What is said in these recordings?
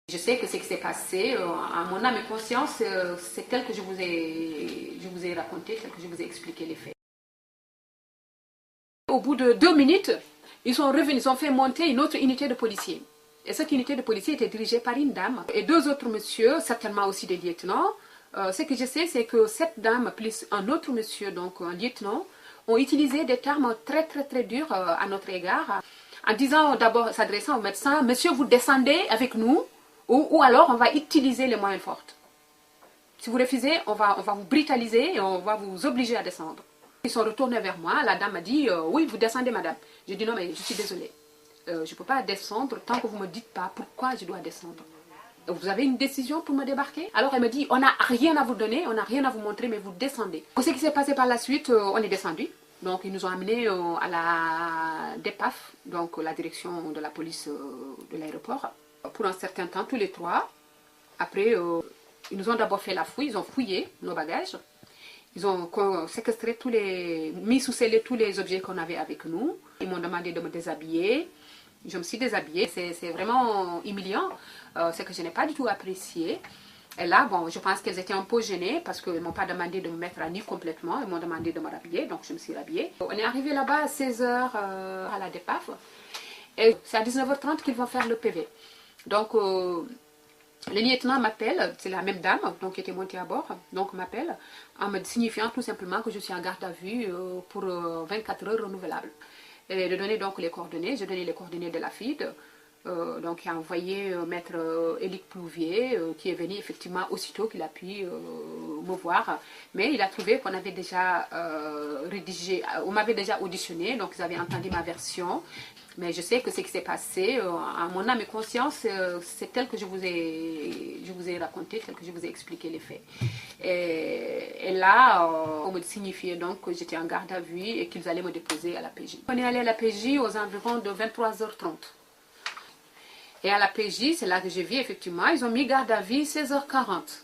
Je sais que ce qui s'est passé, à mon âme et conscience, c'est tel que je vous ai raconté, tel que je vous ai expliqué les faits. Au bout de 2 minutes, ils sont revenus, ils ont fait monter une autre unité de policiers. Et cette unité de policiers était dirigée par une dame et 2 autres messieurs, certainement aussi des lieutenants. Ce que je sais, c'est que cette dame plus un autre monsieur, donc un lieutenant, ont utilisé des termes très durs à notre égard, en disant d'abord, s'adressant au médecin, monsieur, vous descendez avec nous, ou alors on va utiliser les moyens forts. Si vous refusez, on va vous brutaliser et on va vous obliger à descendre. Ils sont retournés vers moi, la dame m'a dit, oui, vous descendez madame. J'ai dit non, mais je suis désolée. Je ne peux pas descendre tant que vous ne me dites pas pourquoi je dois descendre. Vous avez une décision pour me débarquer? Alors elle me dit, on n'a rien à vous donner, on n'a rien à vous montrer, mais vous descendez. Ce qui s'est passé par la suite, on est descendu. Donc ils nous ont amenés à la DEPAF, donc la direction de la police de l'aéroport, pour un certain temps, tous les 3. Après, ils nous ont d'abord fait la fouille, ils ont fouillé nos bagages. Ils ont séquestré mis sous scellé tous les objets qu'on avait avec nous. Ils m'ont demandé de me déshabiller. Je me suis déshabillée. C'est vraiment humiliant. C'est que je n'ai pas du tout apprécié. Et là, bon, je pense qu'elles étaient un peu gênées parce qu'ils ne m'ont pas demandé de me mettre à nu complètement. Ils m'ont demandé de me rhabiller, donc je me suis rhabillée. On est arrivé là-bas à 16 h à la DEPAF. Et c'est à 19 h 30 qu'ils vont faire le PV. Donc, le lieutenant m'appelle, c'est la même dame donc, qui était montée à bord, donc m'appelle en me signifiant tout simplement que je suis en garde à vue pour 24 heures renouvelables. Et de donner donc les coordonnées, j'ai donné les coordonnées de la FID, donc qui a envoyé maître Élic Plouvier, qui est venu effectivement aussitôt qu'il a pu me voir. Mais il a trouvé qu'on avait déjà rédigé, on m'avait déjà auditionné, donc ils avaient entendu ma version. Mais je sais que ce qui s'est passé, à mon âme et conscience, c'est tel que je vous ai raconté, tel que je vous ai expliqué les faits. Et là, on me signifiait donc que j'étais en garde à vue et qu'ils allaient me déposer à la PJ. On est allé à la PJ aux environs de 23 h 30. Et à la PJ, c'est là que j'ai vu effectivement, ils ont mis garde à vue 16 h 40.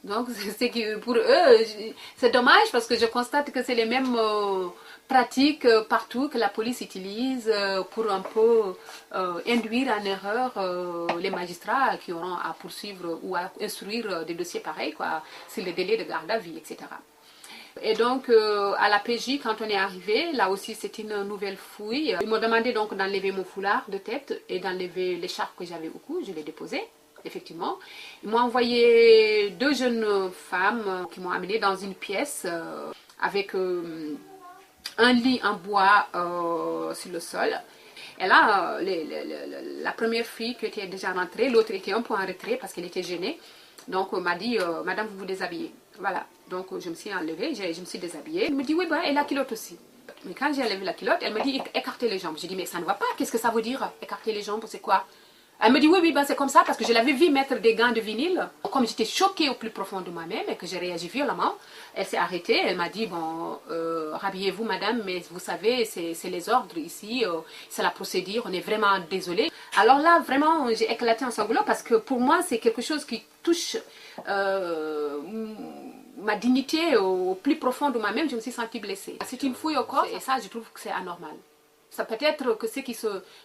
Donc, c'est que pour eux, c'est dommage parce que je constate que c'est les mêmes pratiques partout que la police utilise pour un peu induire en erreur les magistrats qui auront à poursuivre ou à instruire des dossiers pareils, quoi, sur les délais de garde à vue, etc. Et donc, à la PJ, quand on est arrivé, là aussi, c'est une nouvelle fouille. Ils m'ont demandé donc d'enlever mon foulard de tête et d'enlever l'écharpe que j'avais au cou. Je l'ai déposée. Effectivement, ils m'ont envoyé 2 jeunes femmes qui m'ont amené dans une pièce avec un lit en bois sur le sol. Et là, la première fille qui était déjà rentrée, l'autre était un peu en retrait parce qu'elle était gênée. Donc, on m'a dit, madame, vous vous déshabillez. Voilà, donc je me suis enlevée, je me suis déshabillée. Elle me dit, oui, bah, et la culotte aussi. Mais quand j'ai enlevé la culotte, elle me dit, écartez les jambes. J'ai dit, mais ça ne va pas, qu'est-ce que ça veut dire, écarter les jambes, c'est quoi? Elle me dit oui, ben c'est comme ça parce que je l'avais vu mettre des gants de vinyle. Comme j'étais choquée au plus profond de moi-même et que j'ai réagi violemment, elle s'est arrêtée. Elle m'a dit, bon, rhabillez-vous madame, mais vous savez, c'est les ordres ici, c'est la procédure, on est vraiment désolé. Alors là, vraiment, j'ai éclaté en sanglots parce que pour moi, c'est quelque chose qui touche ma dignité au plus profond de moi-même. Je me suis sentie blessée. C'est une fouille au corps et ça, je trouve que c'est anormal. Ça peut être que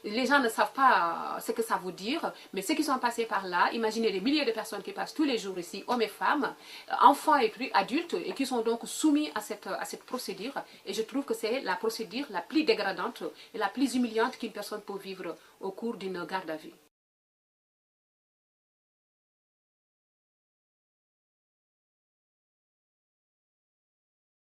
les gens ne savent pas ce que ça veut dire, mais ceux qui sont passés par là, imaginez des milliers de personnes qui passent tous les jours ici, hommes et femmes, enfants et adultes, et qui sont donc soumis à cette procédure. Et je trouve que c'est la procédure la plus dégradante et la plus humiliante qu'une personne peut vivre au cours d'une garde à vue.